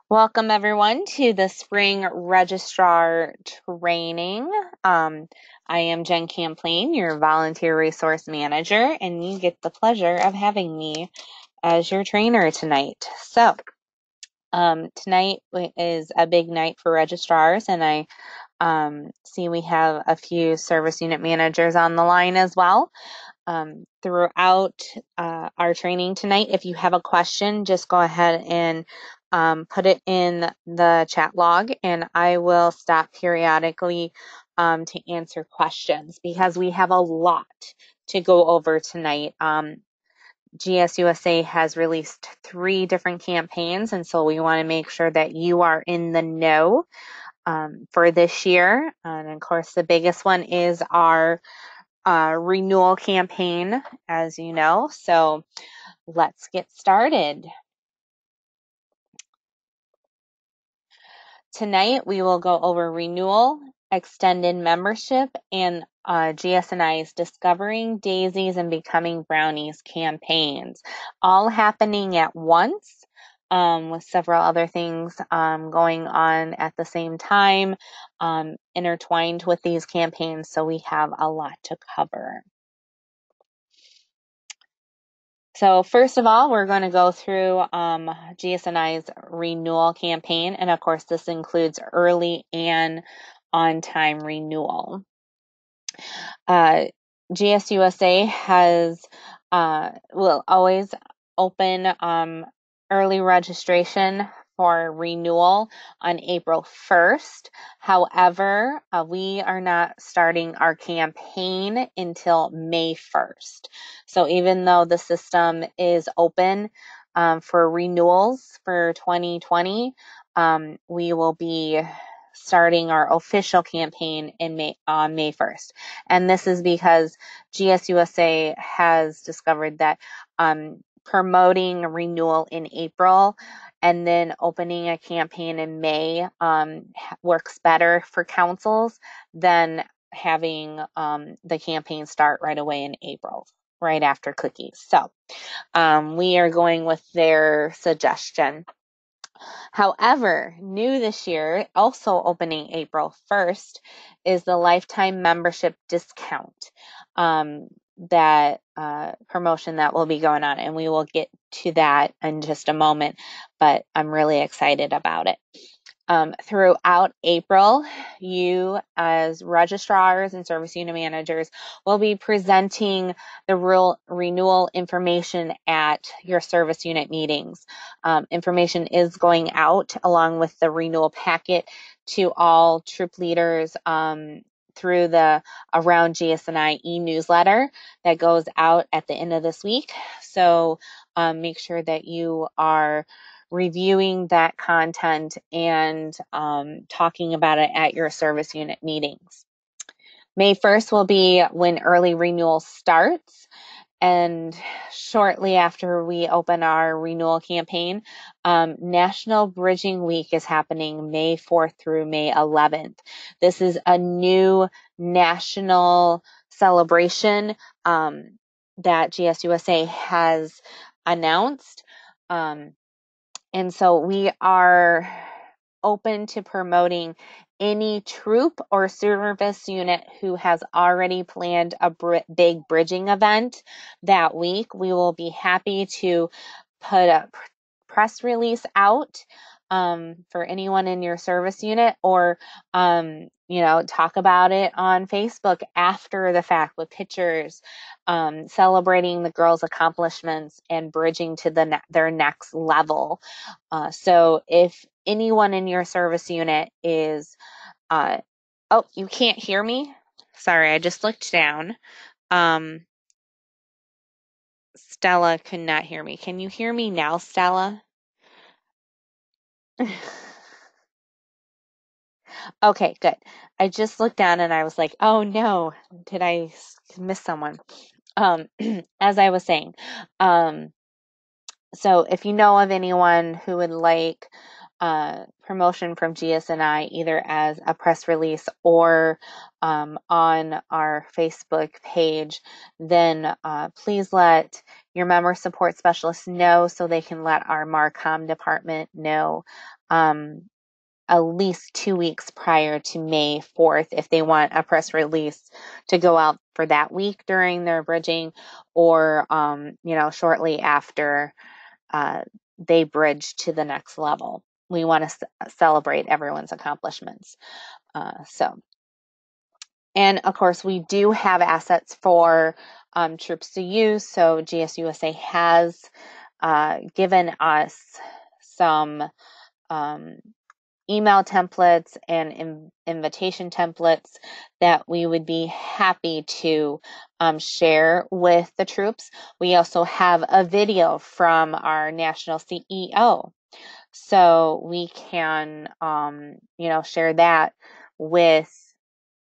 Welcome everyone to the spring registrar training. I am Jen Camplain, your volunteer resource manager, and you get the pleasure of having me as your trainer tonight. Tonight is a big night for registrars, and I see we have a few service unit managers on the line as well. Throughout our training tonight, if you have a question, just go ahead and put it in the chat log, and I will stop periodically to answer questions because we have a lot to go over tonight. GSUSA has released 3 different campaigns, and so we want to make sure that you are in the know for this year. And of course, the biggest one is our renewal campaign, as you know. So let's get started. Tonight, we will go over renewal, extended membership, and GSNI's Discovering Daisies and Becoming Brownies campaigns, all happening at once, with several other things going on at the same time, intertwined with these campaigns, so we have a lot to cover. So first of all, we're going to go through GSNI's renewal campaign, and of course this includes early and on-time renewal. GSUSA will always open early registration for renewal on April 1st. However, we are not starting our campaign until May 1st. So even though the system is open for renewals for 2020, we will be starting our official campaign on May 1st. And this is because GSUSA has discovered that promoting renewal in April and then opening a campaign in May works better for councils than having the campaign start right away in April, right after cookies. So we are going with their suggestion. However, new this year, also opening April 1st, is the lifetime membership discount. That promotion that will be going on, and we will get to that in just a moment, but I'm really excited about it. Throughout April, you as registrars and service unit managers will be presenting the renewal information at your service unit meetings. Information is going out along with the renewal packet to all troop leaders through the Around GSNI e-newsletter that goes out at the end of this week. So make sure that you are reviewing that content and talking about it at your service unit meetings. May 1st will be when early renewal starts. And shortly after we open our renewal campaign, National Bridging Week is happening May 4th through May 11th. This is a new national celebration that GSUSA has announced. And so we are open to promoting any troop or service unit who has already planned a big bridging event that week. We will be happy to put a press release out for anyone in your service unit, or talk about it on Facebook after the fact with pictures celebrating the girls' accomplishments and bridging to their next level. So if anyone in your service unit is oh, you can't hear me? Sorry, I just looked down. Stella could not hear me. Can you hear me now, Stella? Okay, good. I just looked down and I was like, oh no, did I miss someone? As I was saying, so if you know of anyone who would like promotion from GSNI, either as a press release or on our Facebook page, then please let your member support specialists know so they can let our MARCOM department know at least 2 weeks prior to May 4th if they want a press release to go out for that week during their bridging, or shortly after they bridge to the next level. We want to celebrate everyone's accomplishments. And of course, we do have assets for troops to use. So GSUSA has given us some email templates and invitation templates that we would be happy to share with the troops. We also have a video from our national CEO, so we can share that with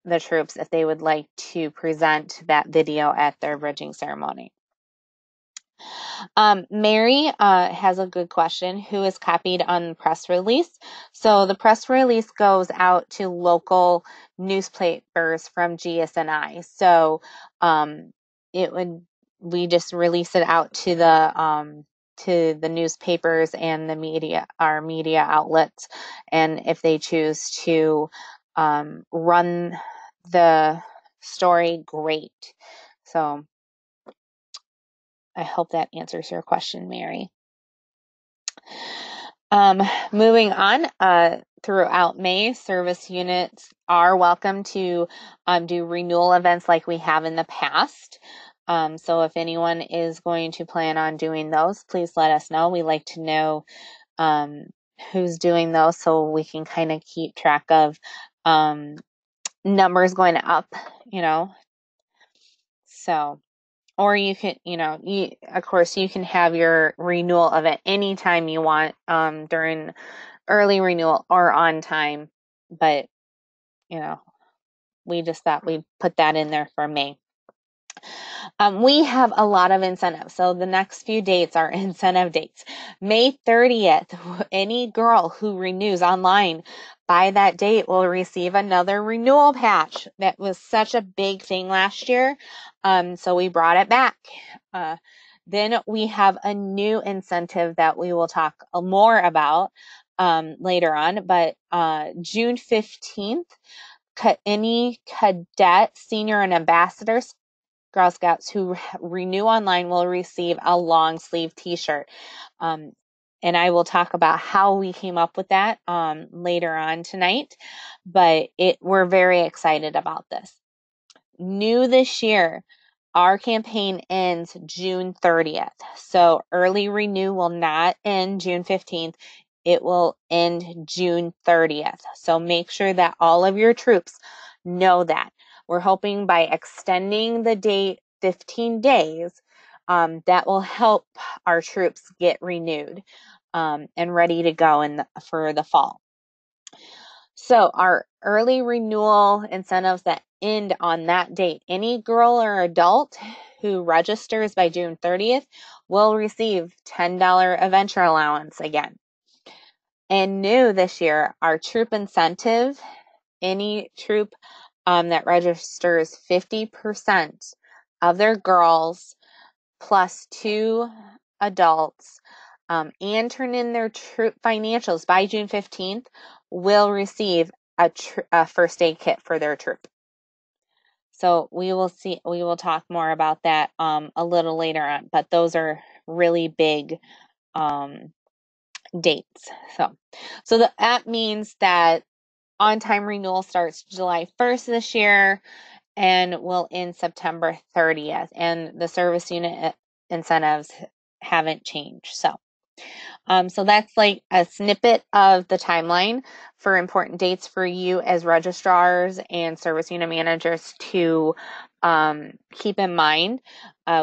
the troops if they would like to present that video at their bridging ceremony. Mary has a good question. Who is copied on the press release? So the press release goes out to local newspapers from GSNI. So we just release it out to the newspapers and the media, our media outlets, and if they choose to run the story, great. So I hope that answers your question, Mary. Moving on, throughout May, service units are welcome to do renewal events like we have in the past. So if anyone is going to plan on doing those, please let us know. We like to know who's doing those so we can kind of keep track of numbers going up, So, or you can, of course, you can have your renewal event anytime you want during early renewal or on time. But, we just thought we'd put that in there for May. We have a lot of incentives. So the next few dates are incentive dates. May 30th, any girl who renews online by that date will receive another renewal patch. That was such a big thing last year. So we brought it back. Then we have a new incentive that we will talk more about later on. But June 15th, any cadet, senior, and ambassadors Girl Scouts who renew online will receive a long sleeve t-shirt. And I will talk about how we came up with that later on tonight, but we're very excited about this. New this year, our campaign ends June 30th. So early renew will not end June 15th. It will end June 30th. So make sure that all of your troops know that. We're hoping by extending the date 15 days, that will help our troops get renewed and ready to go for the fall. So our early renewal incentives that end on that date, any girl or adult who registers by June 30th will receive $10 adventure allowance again. And new this year, our troop incentive, any troop that registers 50% of their girls plus 2 adults and turn in their troop financials by June 15th will receive a first aid kit for their troop. So we will talk more about that a little later on, but those are really big dates. So that means that on-time renewal starts July 1st this year and will end September 30th. And the service unit incentives haven't changed. So that's like a snippet of the timeline for important dates for you as registrars and service unit managers to keep in mind.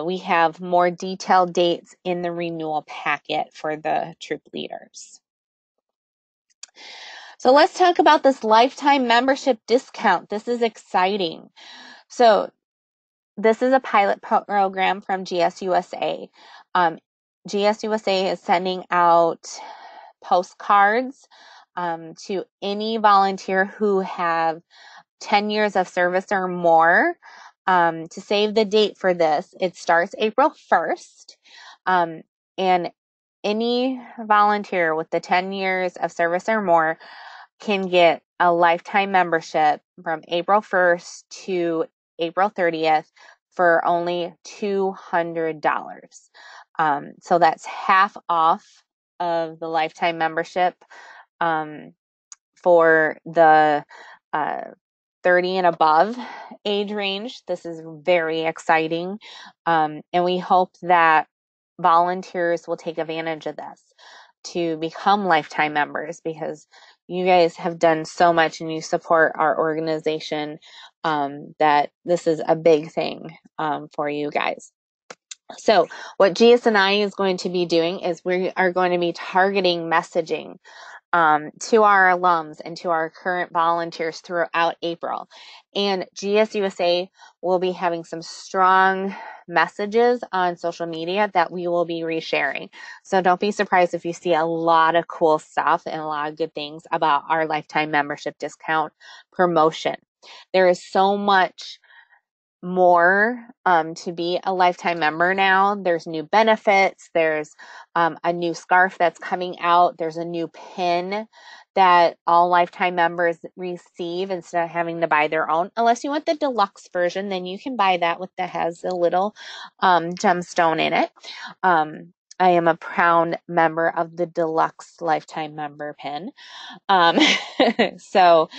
We have more detailed dates in the renewal packet for the troop leaders. So let's talk about this lifetime membership discount. This is exciting. So this is a pilot program from GSUSA. GSUSA is sending out postcards to any volunteer who have 10 years of service or more. To save the date for this, it starts April 1st. And any volunteer with the 10 years of service or more can get a lifetime membership from April 1st to April 30th for only $200. So that's half off of the lifetime membership for the uh, 30 and above age range. This is very exciting. And we hope that volunteers will take advantage of this to become lifetime members, because you guys have done so much and you support our organization, that this is a big thing for you guys. So what GS&I is going to be doing is we are going to be targeting messaging to our alums and to our current volunteers throughout April. And GSUSA will be having some strong messages on social media that we will be resharing. So don't be surprised if you see a lot of cool stuff and a lot of good things about our lifetime membership discount promotion. There is so much more to be a lifetime member now. There's new benefits. There's a new scarf that's coming out. There's a new pin that all lifetime members receive instead of having to buy their own. Unless you want the deluxe version, then you can buy that that has a little gemstone in it. I am a proud member of the deluxe lifetime member pin. So,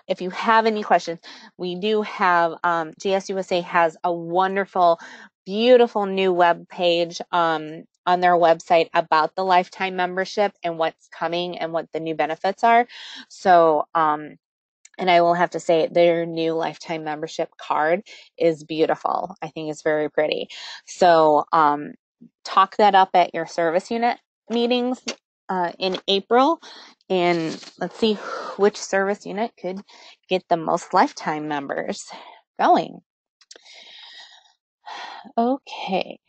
if you have any questions, we do have, GSUSA has a wonderful, beautiful new web page on their website about the lifetime membership and what's coming and what the new benefits are. So, and I will have to say their new lifetime membership card is beautiful. I think it's very pretty. So, talk that up at your service unit meetings in April, and let's see which service unit could get the most lifetime members going. Okay.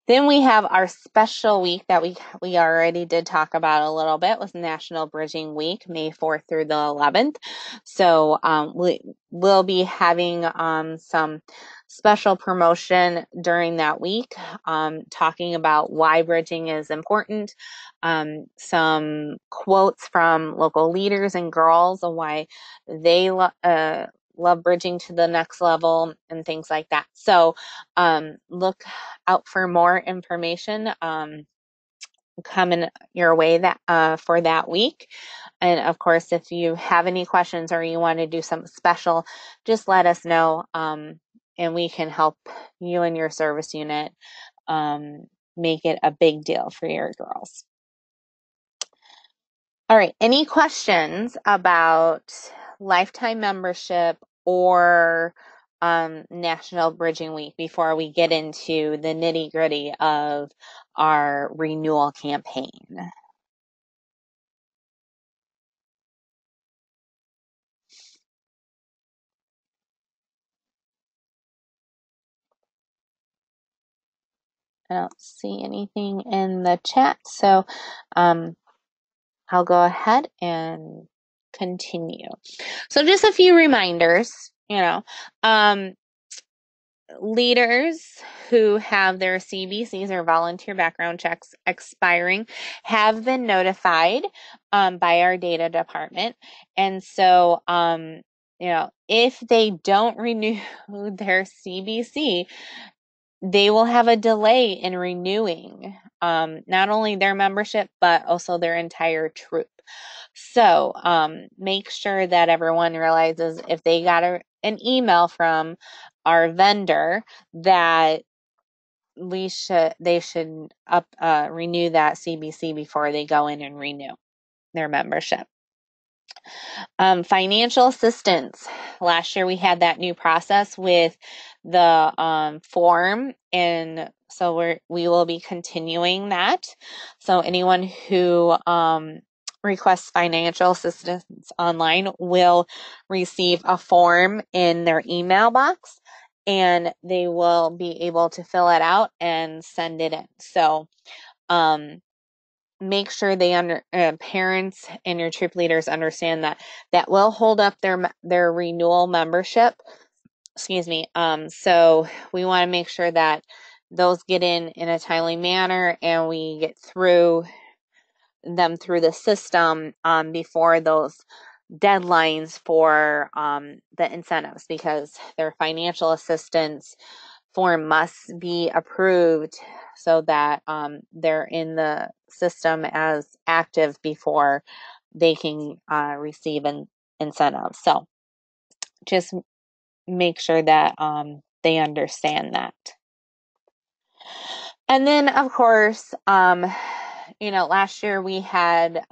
Then we have our special week that we already did talk about a little bit, was National Bridging Week, May 4th through the 11th. So we'll be having some special promotion during that week, talking about why bridging is important, some quotes from local leaders and girls on why they love bridging to the next level and things like that. So look out for more information coming your way that for that week. And of course, if you have any questions or you want to do something special, just let us know, and we can help you and your service unit make it a big deal for your girls. All right, any questions about lifetime membership or National Bridging Week before we get into the nitty-gritty of our renewal campaign? I don't see anything in the chat, so I'll go ahead and continue. So just a few reminders, leaders who have their CBCs or volunteer background checks expiring have been notified by our data department. And so, if they don't renew their CBC, they will have a delay in renewing not only their membership, but also their entire troop. So make sure that everyone realizes if they got an email from our vendor that they should renew that CBC before they go in and renew their membership. Financial assistance. Last year we had that new process with the form, and so we will be continuing that. So anyone who requests financial assistance online will receive a form in their email box, and they will be able to fill it out and send it in. So make sure parents and your troop leaders understand that will hold up their renewal membership. Excuse me. So we want to make sure that those get in a timely manner, and we get through them through the system before those deadlines for the incentives, because their financial assistance form must be approved so that they're in the system as active before they can receive an incentive. So just make sure that they understand that. And then, of course, last year we had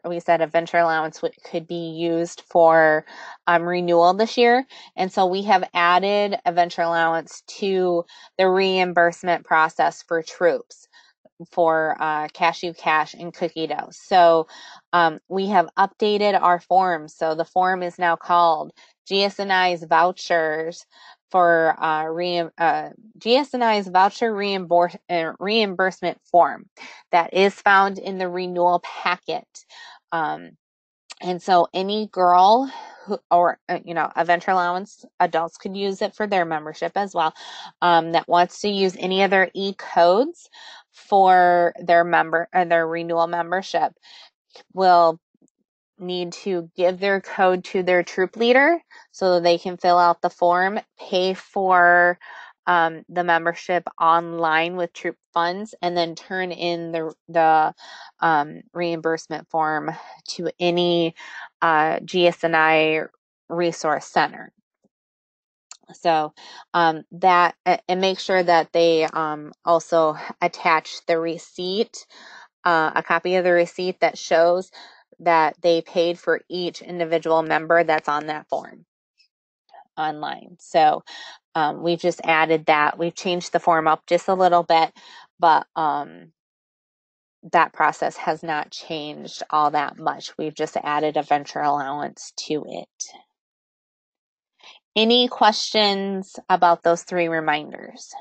we said a venture allowance could be used for renewal this year. And so we have added a venture allowance to the reimbursement process for troops for Cashew Cash and Cookie Dough. So we have updated our form. So the form is now called GS&I's Vouchers for GS&I's Voucher Reimbursement Form that is found in the renewal packet. And so any girl or a venture allowance, adults could use it for their membership as well, that wants to use any of their e-codes for their renewal membership will need to give their code to their troop leader so that they can fill out the form, pay for the membership online with troop funds, and then turn in the reimbursement form to any GS&I resource center. So that, and make sure that they also attach the receipt, a copy of the receipt that shows that they paid for each individual member that's on that form online. So we've just added that. We've changed the form up just a little bit, but that process has not changed all that much. We've just added a venture allowance to it. Any questions about those 3 reminders?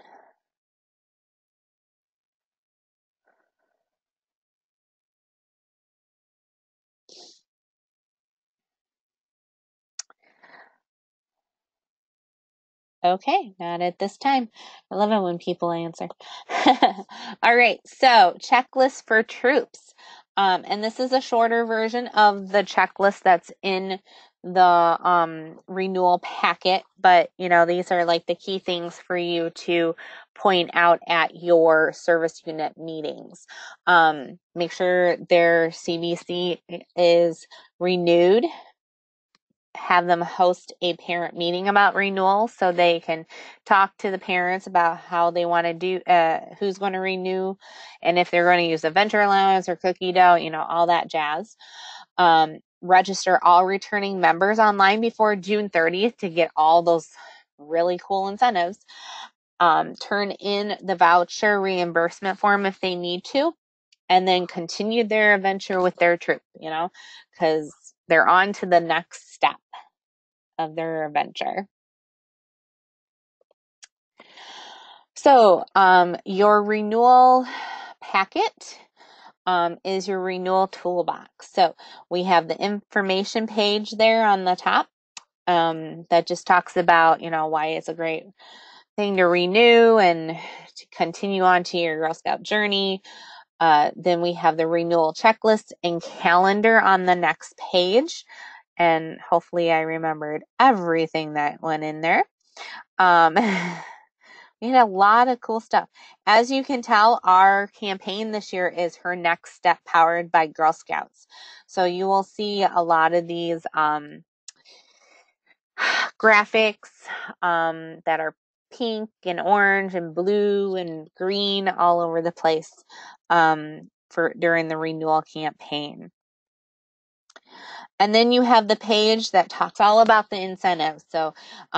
Okay, not at this time. I love it when people answer. All right, so checklist for troops. And this is a shorter version of the checklist that's in the renewal packet, but these are like the key things for you to point out at your service unit meetings. Make sure their CVC is renewed. Have them host a parent meeting about renewal so they can talk to the parents about how they want to do, who's going to renew, and if they're going to use a venture allowance or cookie dough, all that jazz. Register all returning members online before June 30th to get all those really cool incentives. Turn in the voucher reimbursement form if they need to, and then continue their adventure with their troop, because they're on to the next step of their adventure. So your renewal packet is your renewal toolbox. So we have the information page there on the top that just talks about, why it's a great thing to renew and to continue on to your Girl Scout journey. Then we have the renewal checklist and calendar on the next page. And hopefully I remembered everything that went in there. We had a lot of cool stuff. As you can tell, our campaign this year is Her Next Step, powered by Girl Scouts. So you will see a lot of these graphics that are pink and orange and blue and green all over the place during the renewal campaign. And then you have the page that talks all about the incentives. So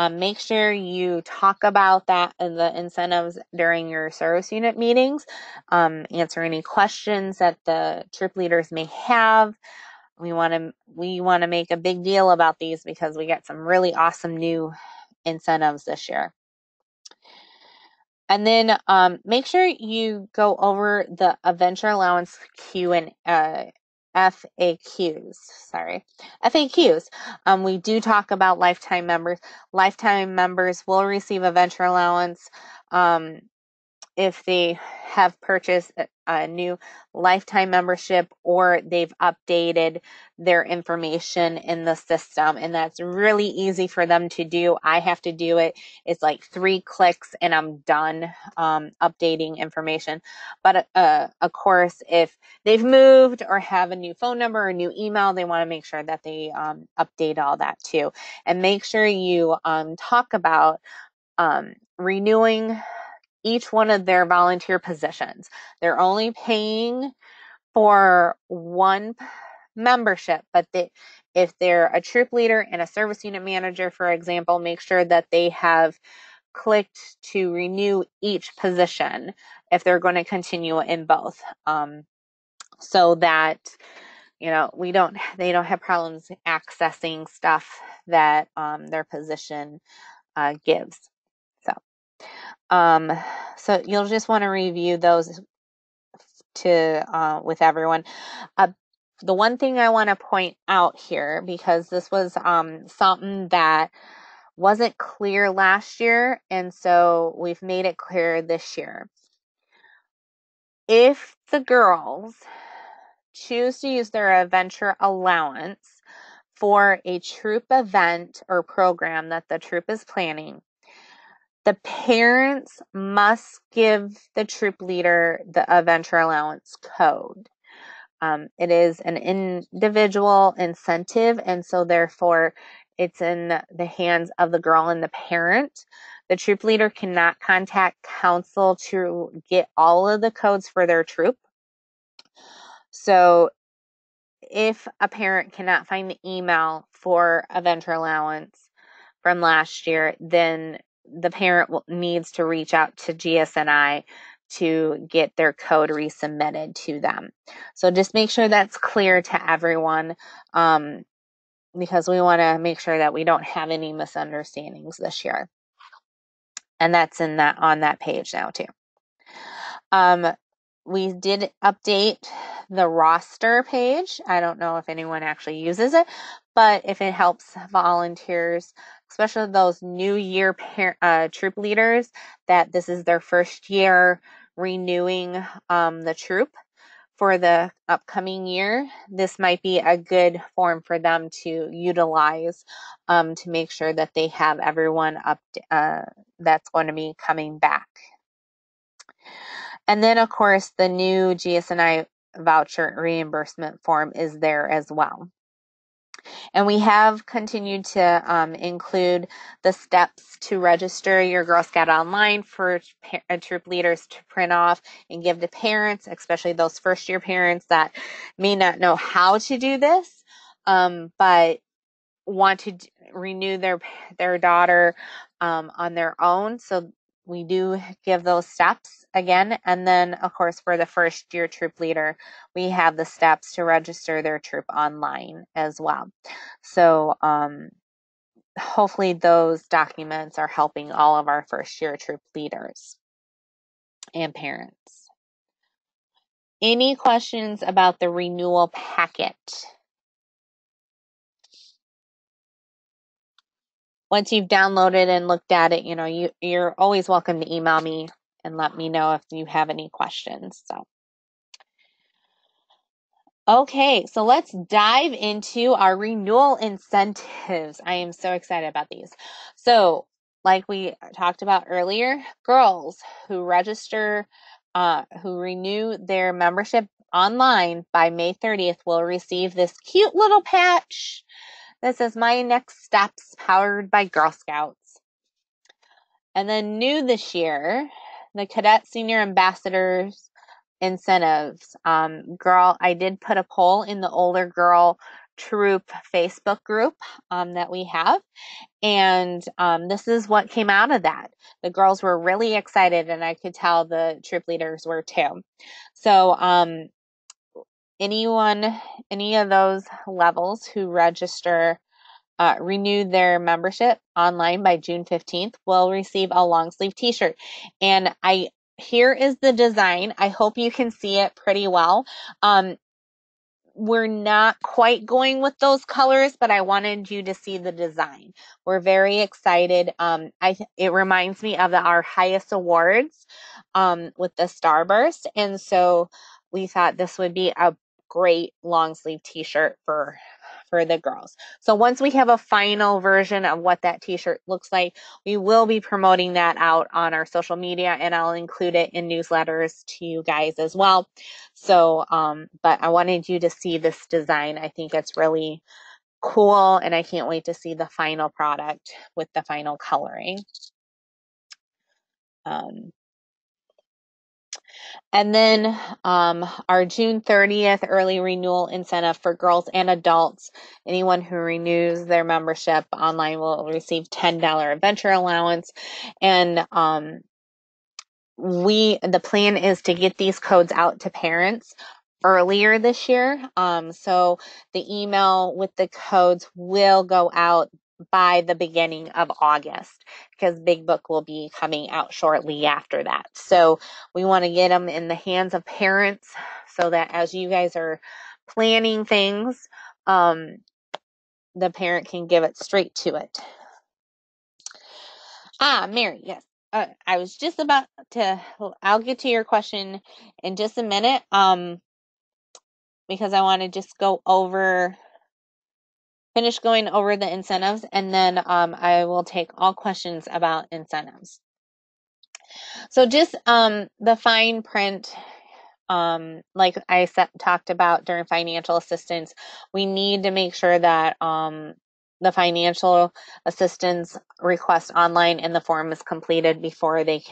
make sure you talk about that and the incentives during your service unit meetings. Answer any questions that the troop leaders may have. We want to make a big deal about these because we got some really awesome new incentives this year. And then make sure you go over the venture allowance FAQs. We do talk about lifetime members. Lifetime members will receive a venture allowance if they have purchased a new lifetime membership or they've updated their information in the system. And that's really easy for them to do. I have to do it. It's like 3 clicks and I'm done updating information. But of course, if they've moved or have a new phone number or a new email, they want to make sure that they update all that too. And make sure you talk about renewing each one of their volunteer positions. They're only paying for one membership, but if they're a troop leader and a service unit manager, for example, make sure that they have clicked to renew each position if they're going to continue in both, so that they don't have problems accessing stuff that their position gives. So you'll just want to review those with everyone. The one thing I want to point out here, because this was something that wasn't clear last year, and so we've made it clear this year. If the girls choose to use their adventure allowance for a troop event or program that the troop is planning, the parents must give the troop leader the adventure allowance code. It is an individual incentive, and so therefore it's in the hands of the girl and the parent. The troop leader cannot contact council to get all of the codes for their troop. So if a parent cannot find the email for adventure allowance from last year, then the parent needs to reach out to GSNI to get their code resubmitted to them. So just make sure that's clear to everyone, because we want to make sure that we don't have any misunderstandings this year. And that's on that page now too. We did update the roster page. I don't know if anyone actually uses it, but if it helps volunteers, especially those new year troop leaders, that this is their first year renewing the troop for the upcoming year, this might be a good form for them to utilize to make sure that they have everyone up that's going to be coming back. And then, of course, the new GSNI voucher reimbursement form is there as well. And we have continued to include the steps to register your Girl Scout online for troop leaders to print off and give to parents, especially those first-year parents that may not know how to do this, but want to renew their daughter on their own. So we do give those steps again. And then, of course, for the first year troop leader, we have the steps to register their troop online as well. So hopefully those documents are helping all of our first year troop leaders and parents. Any questions about the renewal packet? Once you've downloaded and looked at it, you're always welcome to email me and let me know if you have any questions. Okay, so let's dive into our renewal incentives. I am so excited about these. So, like we talked about earlier, girls who register, who renew their membership online by May 30th will receive this cute little patch. This is My Next Steps, powered by Girl Scouts. And then new this year, the Cadet Senior Ambassadors incentives. I did put a poll in the older girl troop Facebook group that we have. And this is what came out of that. The girls were really excited, and I could tell the troop leaders were too. So any of those levels who register, renew their membership online by June 15th will receive a long sleeve t-shirt. And here is the design. I hope you can see it pretty well. we're not quite going with those colors, but I wanted you to see the design. We're very excited. It reminds me of our highest awards with the Starburst. And so we thought this would be a great long sleeve t-shirt for the girls. So once we have a final version of what that t-shirt looks like, we will be promoting that out on our social media, and I'll include it in newsletters to you guys as well. So, but I wanted you to see this design. I think it's really cool, and I can't wait to see the final product with the final coloring. And then our June 30th early renewal incentive for girls and adults. Anyone who renews their membership online will receive $10 adventure allowance. And the plan is to get these codes out to parents earlier this year. So the email with the codes will go out by the beginning of August, because Big Book will be coming out shortly after that. So we want to get them in the hands of parents so that as you guys are planning things, the parent can give it straight to it. Mary, yes. I was just about to, I'll get to your question in just a minute, because I want to just finish going over the incentives, and then I will take all questions about incentives. So just the fine print, like I talked about during financial assistance, we need to make sure that the financial assistance request online and the form is completed before it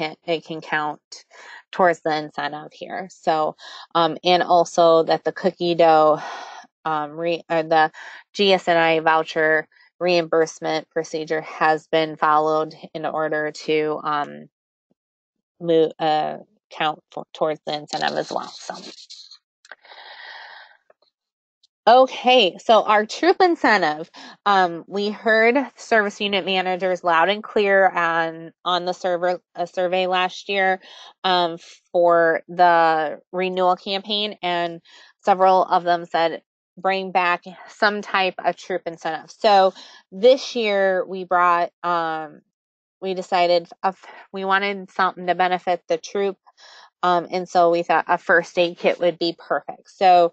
can count towards the incentive here. So, and also that the cookie dough, or the GSNI voucher reimbursement procedure has been followed in order to count towards the incentive as well. So. Okay, so our troop incentive, we heard service unit managers loud and clear on the survey last year for the renewal campaign, and several of them said bring back some type of troop incentive. So this year we decided we wanted something to benefit the troop, and so we thought a first aid kit would be perfect. So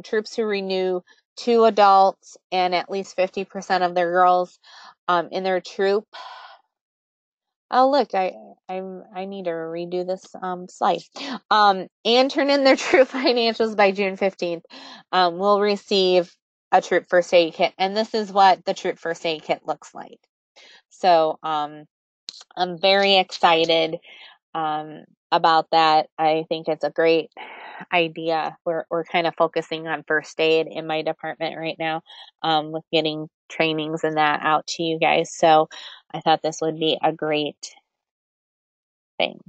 troops who renew 2 adults and at least 50% of their girls in their troop. Oh, look, I need to redo this slide. And turn in their troop financials by June 15th, will receive a troop first aid kit. And this is what the troop first aid kit looks like. So I'm very excited about that. I think it's a great idea. We're kind of focusing on first aid in my department right now, with getting trainings and that out to you guys. So I thought this would be a great thing.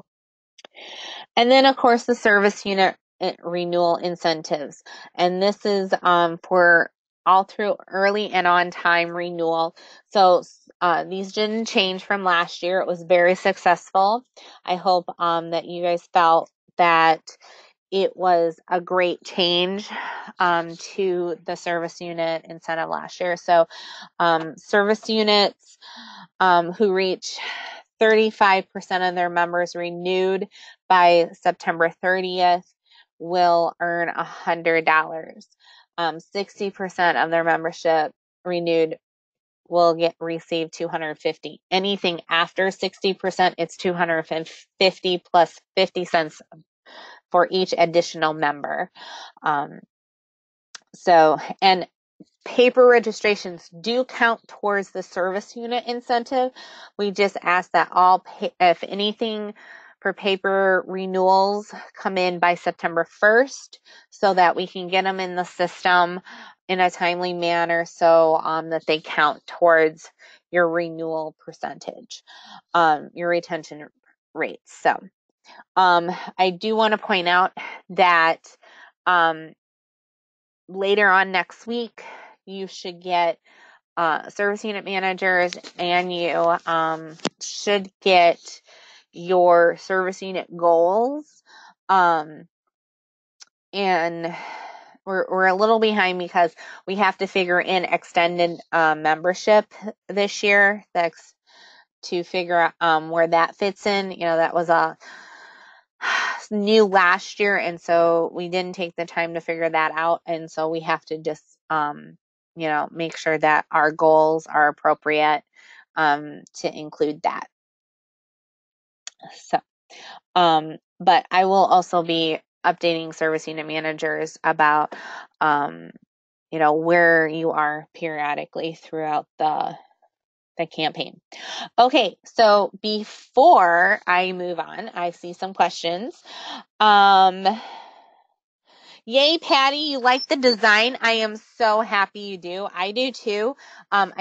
And then of course the service unit renewal incentives. And this is for all through early and on time renewal. So these didn't change from last year. It was very successful. I hope that you guys felt that it was a great change to the service unit incentive last year. So service units who reach 35% of their members renewed by September 30th will earn $100. 60% of their membership renewed will receive $250. Anything after 60%, it's $250 plus 50 cents for each additional member. And paper registrations do count towards the service unit incentive. We just ask that if anything for paper renewals come in by September 1st, so that we can get them in the system in a timely manner, so that they count towards your renewal percentage, your retention rates. So I do want to point out that later on next week, you should get service unit managers, and you should get your service unit goals. And we're a little behind because we have to figure in extended membership this year. That's to figure out where that fits in. That was a new last year, and so we didn't take the time to figure that out, and so we have to just make sure that our goals are appropriate to include that. So but I will also be updating service unit managers about where you are periodically throughout the campaign. Okay, so before I move on, I see some questions. Yay, Patty, you like the design. I am so happy you do. I do too. I'm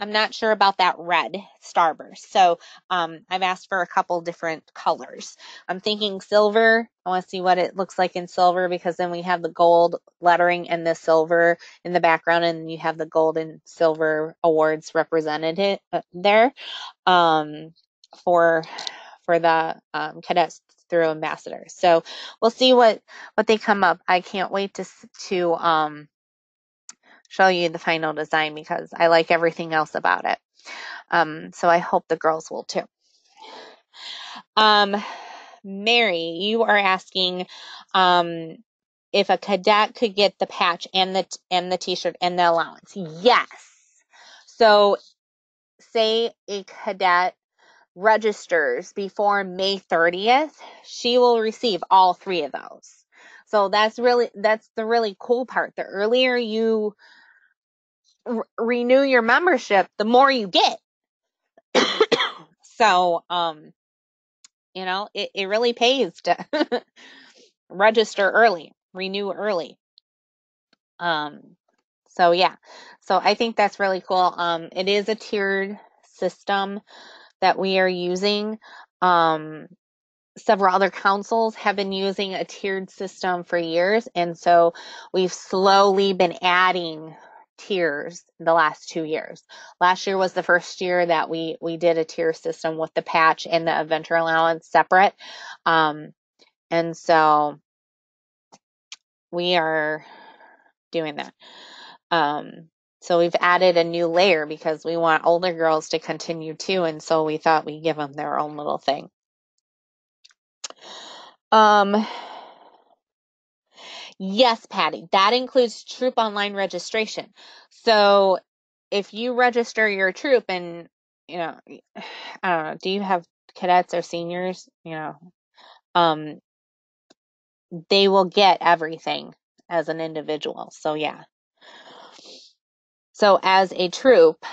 not sure about that red starburst. So I've asked for a couple different colors. I'm thinking silver. I want to see what it looks like in silver, because then we have the gold lettering and the silver in the background, and you have the gold and silver awards represented there for the cadets through ambassadors. So we'll see what they come up. I can't wait to show you the final design, because I like everything else about it. So I hope the girls will too. Mary, you are asking if a cadet could get the patch and the t-shirt and the allowance. Yes. So say a cadet registers before May 30th, she will receive all three of those. So that's the really cool part. The earlier you renew your membership, the more you get. So, it really pays to register early, renew early. So yeah, so I think that's really cool. It is a tiered system that we are using. Several other councils have been using a tiered system for years, and so we've slowly been adding tiers the last 2 years. Last year was the first year that we did a tier system with the patch and the adventure allowance separate, and so we are doing that. So we've added a new layer because we want older girls to continue too, and so we thought we'd give them their own little thing. Yes, Patty, that includes troop online registration. So if you register your troop and, I don't know, do you have cadets or seniors? They will get everything as an individual. So yeah. So as a troop,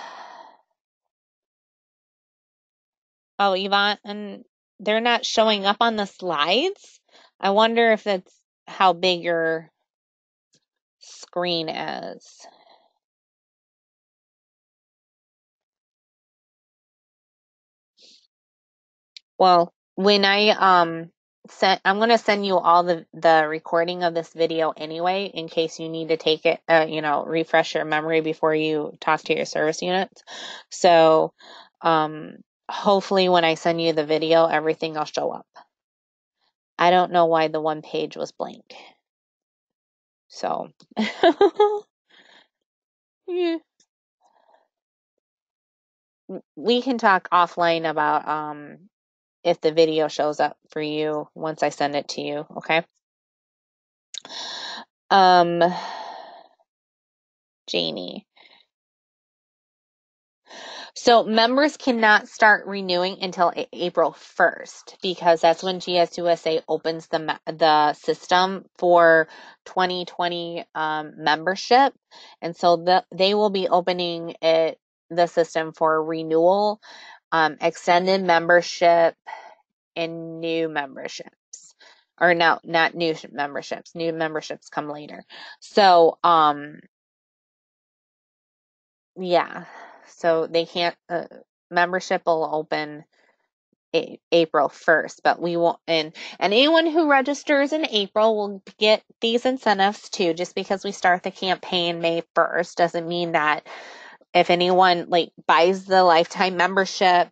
oh, Yvonne, and they're not showing up on the slides. I wonder if that's how big your screen is. Well, when I'm going to send you all the recording of this video anyway, in case you need to take it, refresh your memory before you talk to your service units. So, hopefully when I send you the video, everything will show up. I don't know why the one page was blank. So, yeah. We can talk offline about if the video shows up for you once I send it to you, okay? Janie. So members cannot start renewing until April 1st, because that's when GSUSA opens the system for 2020 membership. And so they will be opening the system for renewal, extended membership, and new memberships. Or no, not new memberships. New memberships come later. So, yeah. So they can't, membership will open April 1st, but we won't, and anyone who registers in April will get these incentives too. Just because we start the campaign May 1st doesn't mean that if anyone buys the lifetime membership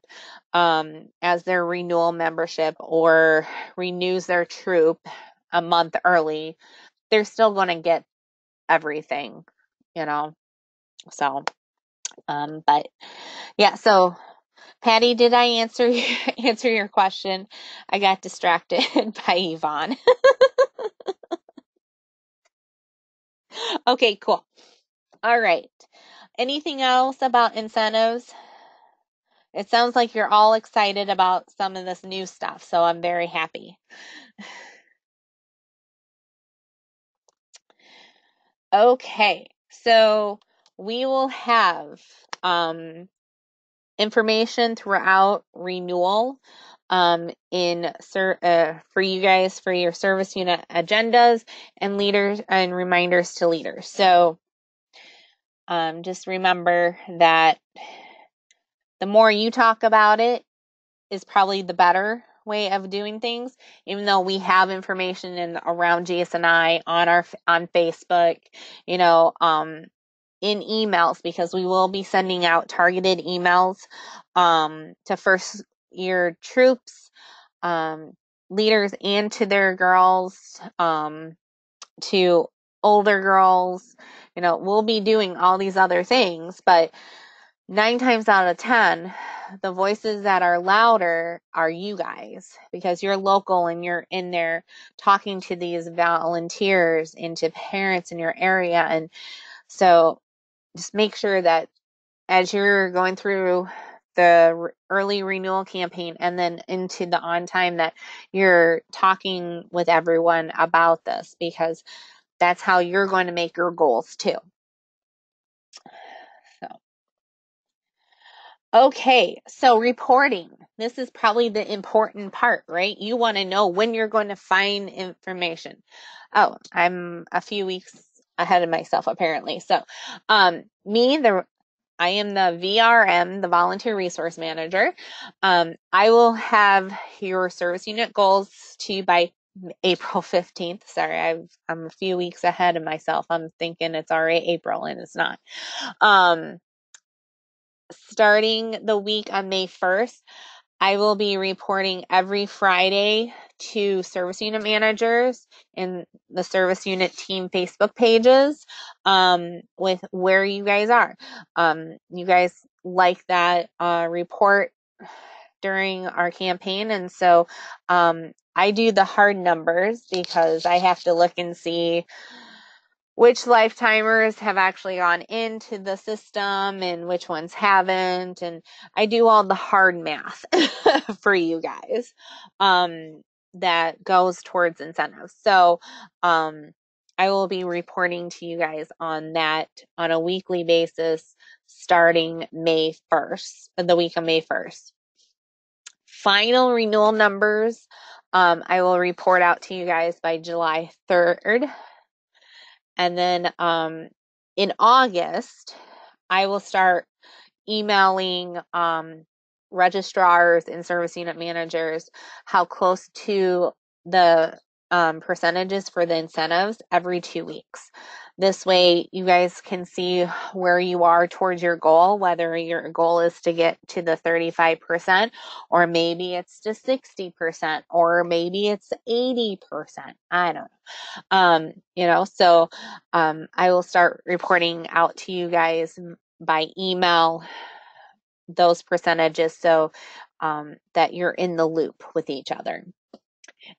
as their renewal membership, or renews their troop a month early, they're still going to get everything, so, but yeah, so Patty, did I answer your question? I got distracted by Yvonne. Okay, cool. All right. Anything else about incentives? It sounds like you're all excited about some of this new stuff, so I'm very happy. Okay, so we will have information throughout renewal for you guys for your service unit agendas and leaders and reminders to leaders. So just remember that the more you talk about it is probably the better way of doing things, even though we have information around GSNI on Facebook, in emails, because we will be sending out targeted emails to first year troops, leaders, and to their girls, to older girls. We'll be doing all these other things, but 9 times out of 10, the voices that are louder are you guys, because you're local and you're in there talking to these volunteers and to parents in your area. And so just make sure that as you're going through the early renewal campaign and then into the on time, that you're talking with everyone about this, because that's how you're going to make your goals too. Okay, so reporting. This is probably the important part, right? You want to know when you're going to find information. Oh, I'm a few weeks ahead of myself apparently. So, I am the VRM, the Volunteer Resource Manager. I will have your service unit goals to you by April 15th. Sorry, I'm a few weeks ahead of myself. I'm thinking it's already April and it's not. Starting the week on May 1st, I will be reporting every Friday to service unit managers and the service unit team Facebook pages with where you guys are. You guys like that report during our campaign, and so I do the hard numbers because I have to look and see which lifetimers have actually gone into the system and which ones haven't. And I do all the hard math for you guys that goes towards incentives. So I will be reporting to you guys on that on a weekly basis starting May 1st, the week of May 1st. Final renewal numbers, I will report out to you guys by July 3rd. And then in August, I will start emailing registrars and service unit managers how close to the percentages for the incentives every 2 weeks. This way you guys can see where you are towards your goal, whether your goal is to get to the 35%, or maybe it's to 60%, or maybe it's 80%. I don't know. So I will start reporting out to you guys by email those percentages, so that you're in the loop with each other.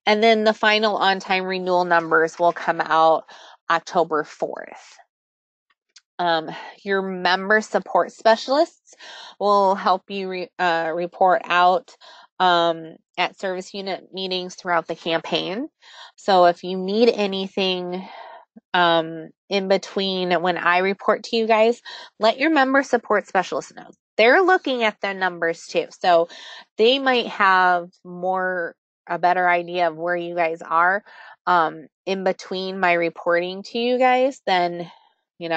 And then the final on-time renewal numbers will come out October 4th. Your member support specialists will help you report out at service unit meetings throughout the campaign. So if you need anything in between when I report to you guys, let your member support specialist know. They're looking at their numbers too. So they might have a better idea of where you guys are in between my reporting to you guys than, you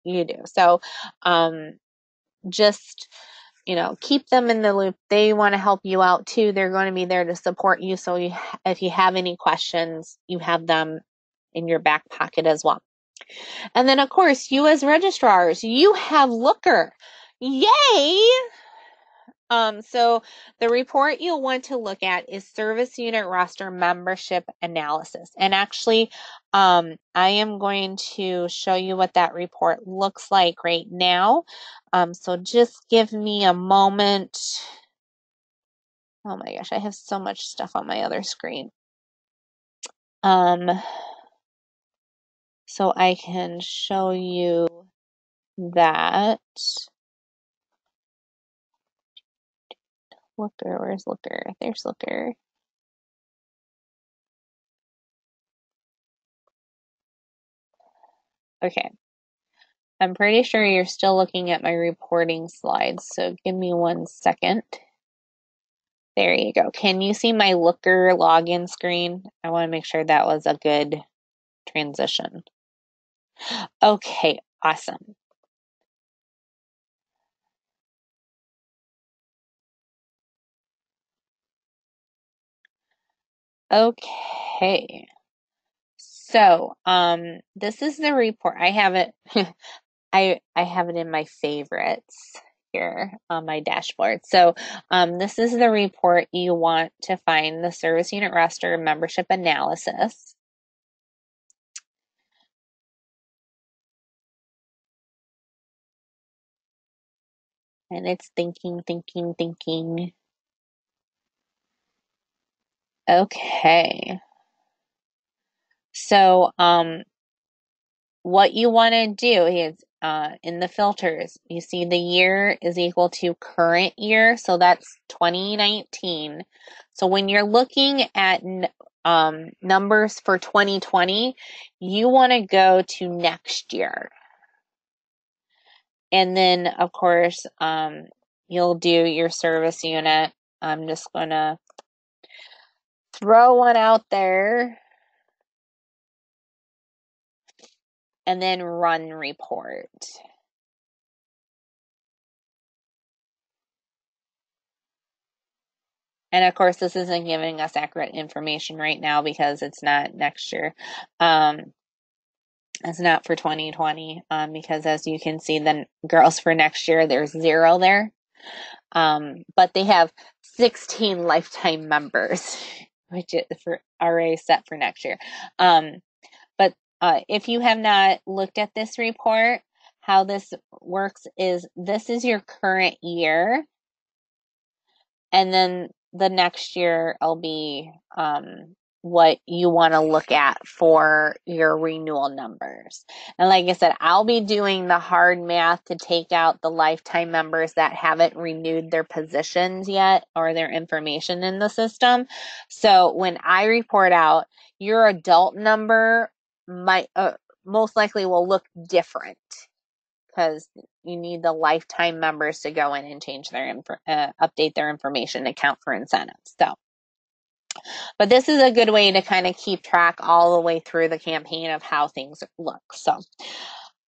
do. So just, keep them in the loop. They want to help you out too. They're going to be there to support you. So if you have any questions, you have them in your back pocket as well. And then, of course, you as registrars, you have Looker. Yay! So the report you'll want to look at is service unit roster membership analysis. And actually, I am going to show you what that report looks like right now. So just give me a moment. Oh my gosh, I have so much stuff on my other screen. So I can show you that. Looker, where's Looker? There's Looker. Okay. I'm pretty sure you're still looking at my reporting slides, so give me 1 second. There you go. Can you see my Looker login screen? I want to make sure that was a good transition. Okay, awesome. Okay. So, this is the report. I have it I have it in my favorites here on my dashboard. So this is the report you want to find, the service unit roster membership analysis. And it's thinking. Okay. So what you want to do is in the filters, you see the year is equal to current year. So that's 2019. So when you're looking at numbers for 2020, you want to go to next year. And then, of course, you'll do your service unit. I'm just going to throw one out there. And then run report. And of course, this isn't giving us accurate information right now because it's not next year. It's not for 2020 because as you can see, the girls for next year, there's 0 there. But they have 16 lifetime members, which is already set for next year. But if you have not looked at this report, how this works is this is your current year. And then the next year will be what you want to look at for your renewal numbers. And like I said, I'll be doing the hard math to take out the lifetime members that haven't renewed their positions yet or their information in the system. So when I report out, your adult number might most likely will look different because you need the lifetime members to go in and change their update their information to count for incentives. So, but this is a good way to kind of keep track all the way through the campaign of how things look. So,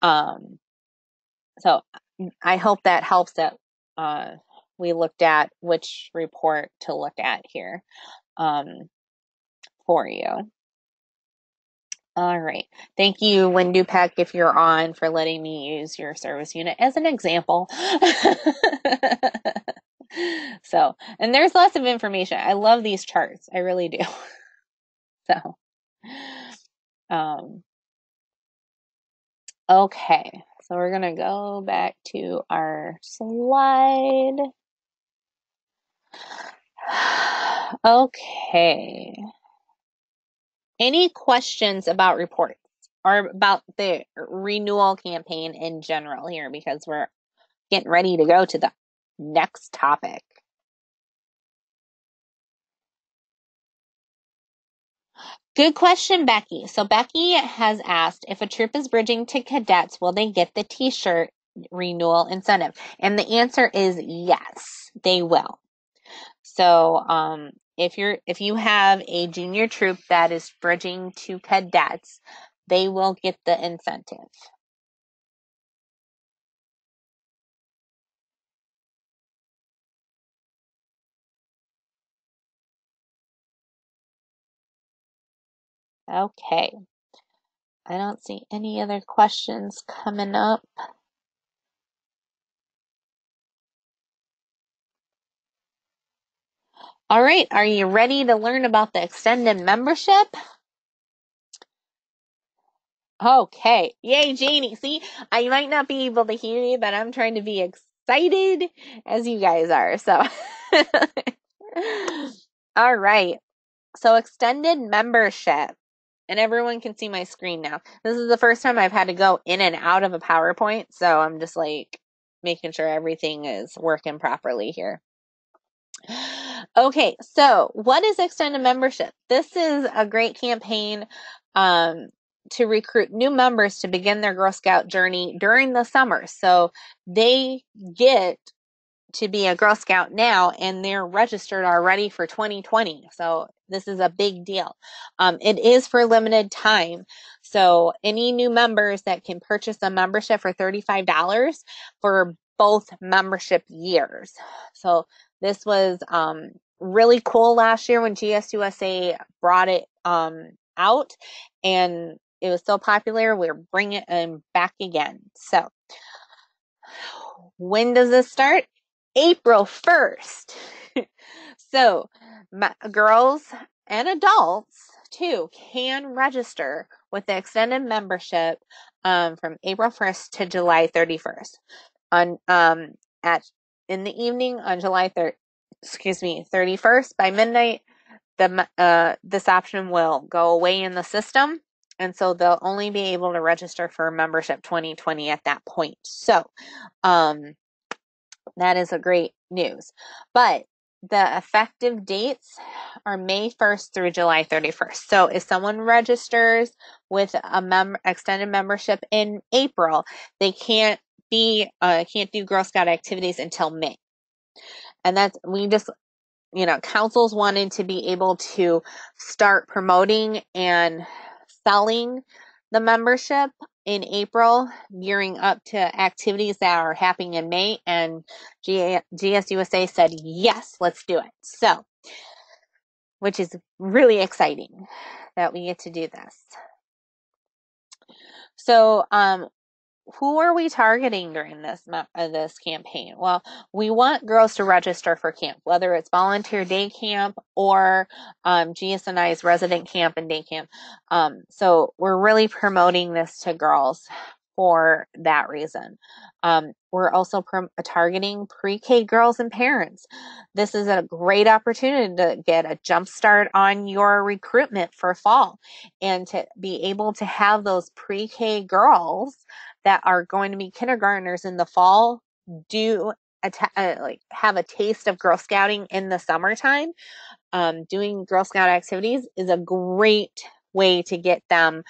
so I hope that helps that we looked at which report to look at here for you. All right. Thank you, Windupec, if you're on, for letting me use your service unit as an example. So, and there's lots of information. I love these charts. I really do. So, okay. So we're going to go back to our slide. Okay. Any questions about reports or about the renewal campaign in general here? Because we're getting ready to go to the next topic. Good question, Becky. So Becky has asked, if a troop is bridging to cadets, will they get the t-shirt renewal incentive? And the answer is yes, they will. So if you have a junior troop that is bridging to cadets, they will get the incentive. Okay. I don't see any other questions coming up. All right, are you ready to learn about the extended membership? Okay, yay, Janie. See, I might not be able to hear you, but I'm trying to be excited as you guys are. So, all right. So extended membership, and everyone can see my screen now. This is the first time I've had to go in and out of a PowerPoint, so I'm just like making sure everything is working properly here. Okay, so what is extended membership? This is a great campaign to recruit new members to begin their Girl Scout journey during the summer. So they get to be a Girl Scout now and they're registered already for 2020. So this is a big deal. It is for limited time. So any new members that can purchase a membership for $35 for both membership years. So this was really cool last year when GSUSA brought it out, and it was so popular. We're bringing it back again. So when does this start? April 1st. So girls and adults too can register with the extended membership from April 1st to July 31st. On at in the evening on July 31st by midnight, this option will go away in the system, and so they'll only be able to register for membership 2020 at that point. So that is a great news. But the effective dates are May 1st through July 31st. So if someone registers with a extended membership in April, they can't do Girl Scout activities until May. And councils wanted to be able to start promoting and selling the membership in April, gearing up to activities that are happening in May, and GSUSA said, yes, let's do it. So, which is really exciting that we get to do this. So, who are we targeting during this campaign? Well, we want girls to register for camp, whether it's volunteer day camp or GSNI's resident camp and day camp. So we're really promoting this to girls for that reason. We're also targeting pre-K girls and parents. This is a great opportunity to get a jump start on your recruitment for fall and to be able to have those pre-K girls that are going to be kindergartners in the fall have a taste of Girl Scouting in the summertime. Doing Girl Scout activities is a great way to get them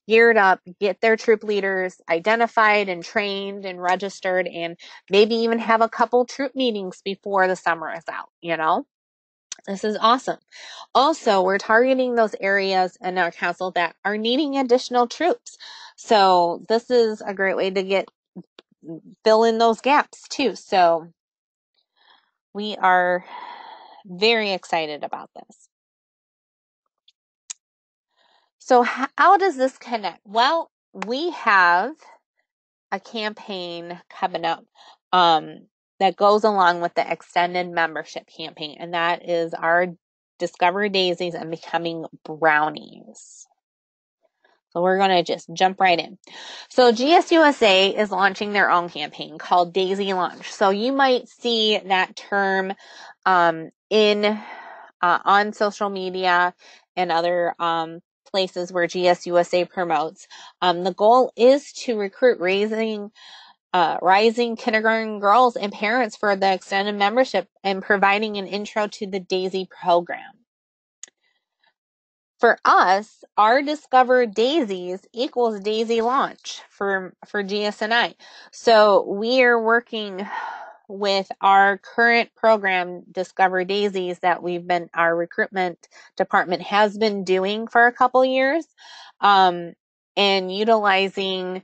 geared up, get their troop leaders identified and trained and registered, and maybe even have a couple troop meetings before the summer is out, This is awesome. Also, we're targeting those areas in our council that are needing additional troops. So this is a great way to fill in those gaps too. So we are very excited about this. So how does this connect? Well, we have a campaign coming up that goes along with the extended membership campaign, and that is our Discover Daisies and Becoming Brownies. So we're going to just jump right in. So GSUSA is launching their own campaign called Daisy Launch. So you might see that term on social media and other places where GSUSA promotes. The goal is to recruit rising kindergarten girls and parents for the extended membership and providing an intro to the Daisy program. For us, our Discover Daisies equals Daisy Launch for GSNI. So we are working with our current program, Discover Daisies, that our recruitment department has been doing for a couple years, and utilizing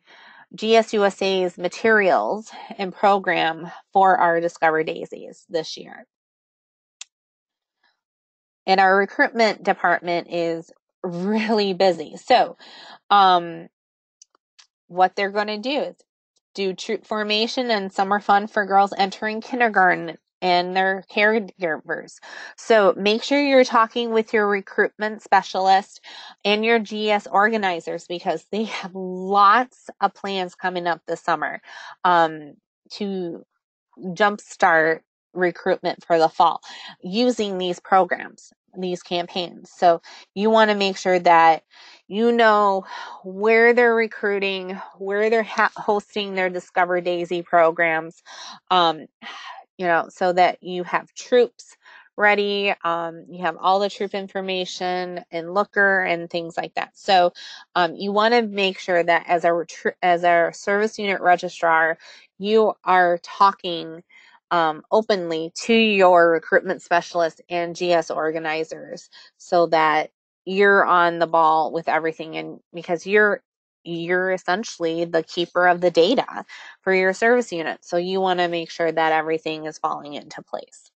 GSUSA's materials and program for our Discover Daisies this year. And our recruitment department is really busy. So, what they're going to do is do troop formation and summer fun for girls entering kindergarten and their caregivers. So make sure you're talking with your recruitment specialist and your GS organizers, because they have lots of plans coming up this summer to jumpstart recruitment for the fall using these programs, these campaigns. So you want to make sure that you know where they're recruiting, where they're hosting their Discover Daisy programs, so that you have troops ready. You have all the troop information and Looker and things like that. So you want to make sure that as a service unit registrar, you are talking openly to your recruitment specialists and GS organizers, so that you're on the ball with everything, and because you're essentially the keeper of the data for your service unit. So you want to make sure that everything is falling into place.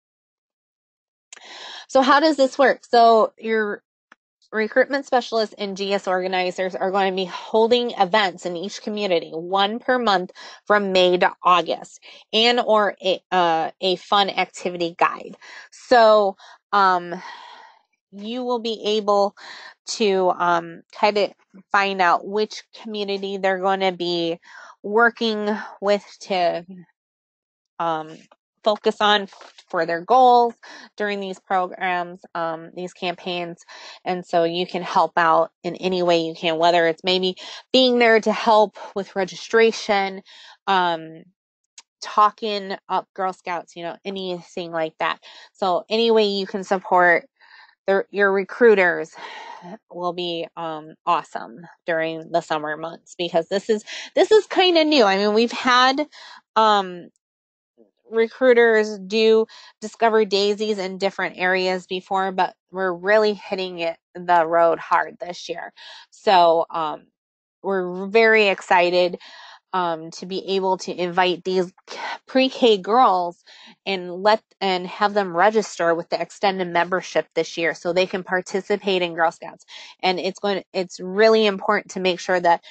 So how does this work? So your recruitment specialists and GS organizers are going to be holding events in each community, one per month from May to August, and or a fun activity guide. So you will be able to kind of find out which community they're going to be working with to focus on for their goals during these programs, these campaigns. And so you can help out in any way you can, whether it's maybe being there to help with registration, talking up Girl Scouts, anything like that. So any way you can support your recruiters will be awesome during the summer months, because this is kind of new. I mean, we've had recruiters do Discover Daisies in different areas before, but we're really hitting the road hard this year. So we're very excited to be able to invite these pre-K girls and have them register with the extended membership this year, so they can participate in Girl Scouts. And it's really important to make sure that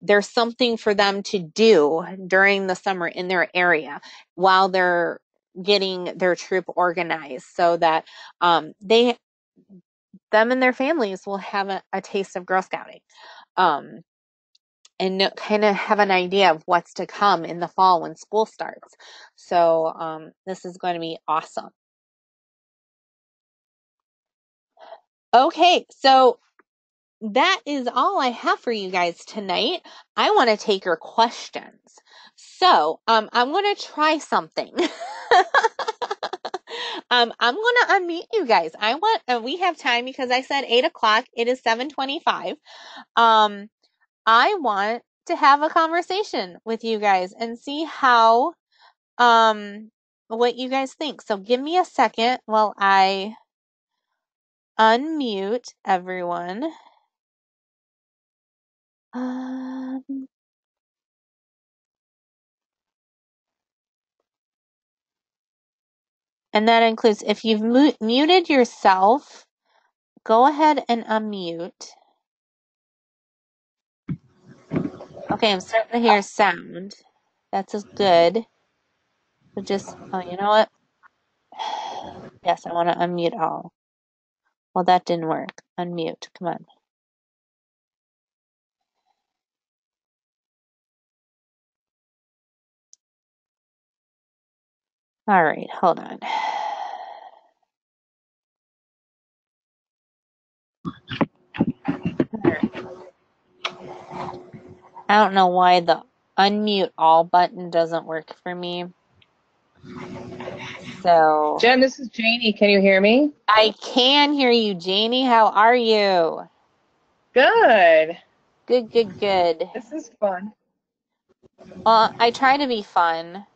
there's something for them to do during the summer in their area while they're getting their troop organized, so that them and their families will have a taste of Girl Scouting. And kind of have an idea of what's to come in the fall when school starts. So this is going to be awesome. Okay, so that is all I have for you guys tonight. I want to take your questions. So I'm going to try something. I'm going to unmute you guys. We have time because I said 8 o'clock. It is 7:25. I want to have a conversation with you guys and see how what you guys think. So give me a second while I unmute everyone. And that includes, if you've muted yourself, go ahead and unmute. Okay, I'm starting to hear sound. That's as good. So you know what? Yes, I want to unmute all. Well, that didn't work. Unmute, come on. All right, hold on. I don't know why the unmute all button doesn't work for me. So Jen, this is Janie. Can you hear me? I can hear you, Janie. How are you? Good. Good, good, good. This is fun. Well, I try to be fun.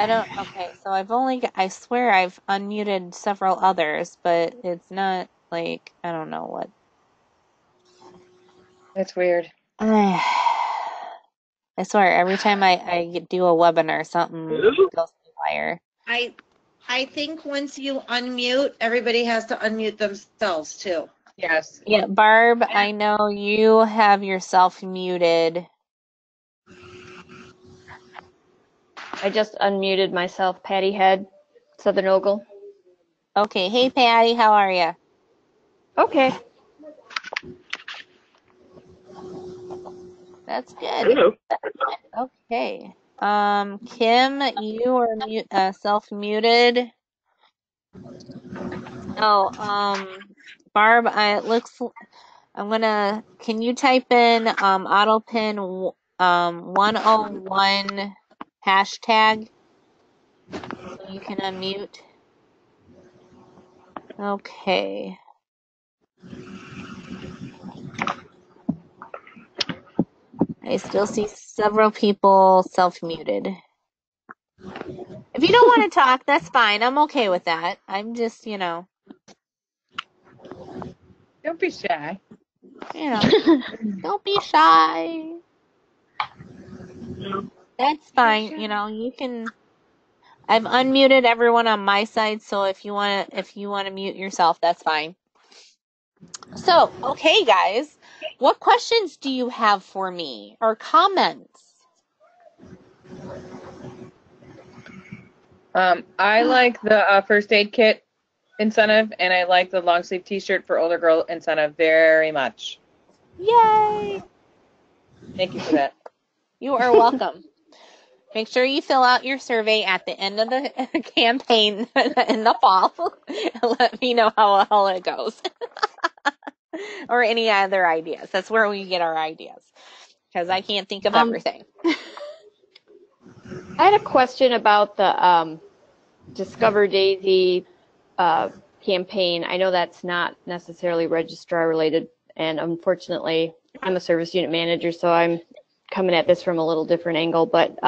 Okay, so I swear I've unmuted several others, but it's not like, I don't know what. That's weird. I swear, every time I do a webinar, something goes haywire. I think once you unmute, everybody has to unmute themselves too. Yes. Yeah, Barb, I know you have yourself muted. I just unmuted myself. Patty Head, Southern Ogle. Okay. Hey, Patty, how are you? Okay. That's good. Okay. Kim, you are self-muted. Oh, Barb, can you type in autopin 101 hashtag so you can unmute? Okay. I still see several people self-muted. If you don't want to talk, that's fine. I'm okay with that. I'm just, Don't be shy. don't be shy. That's fine. You can. I've unmuted everyone on my side, so if you want to mute yourself, that's fine. So, okay, guys, what questions do you have for me or comments? I like the first aid kit incentive, and I like the long sleeve T-shirt for older girl incentive very much. Yay! Thank you for that. You are welcome. Make sure you fill out your survey at the end of the campaign in the fall and let me know how well it goes. Or any other ideas. That's where we get our ideas. Because I can't think of everything. I had a question about the Discover Daisy campaign. I know that's not necessarily registrar related, and unfortunately, I'm a service unit manager, so I'm coming at this from a little different angle. But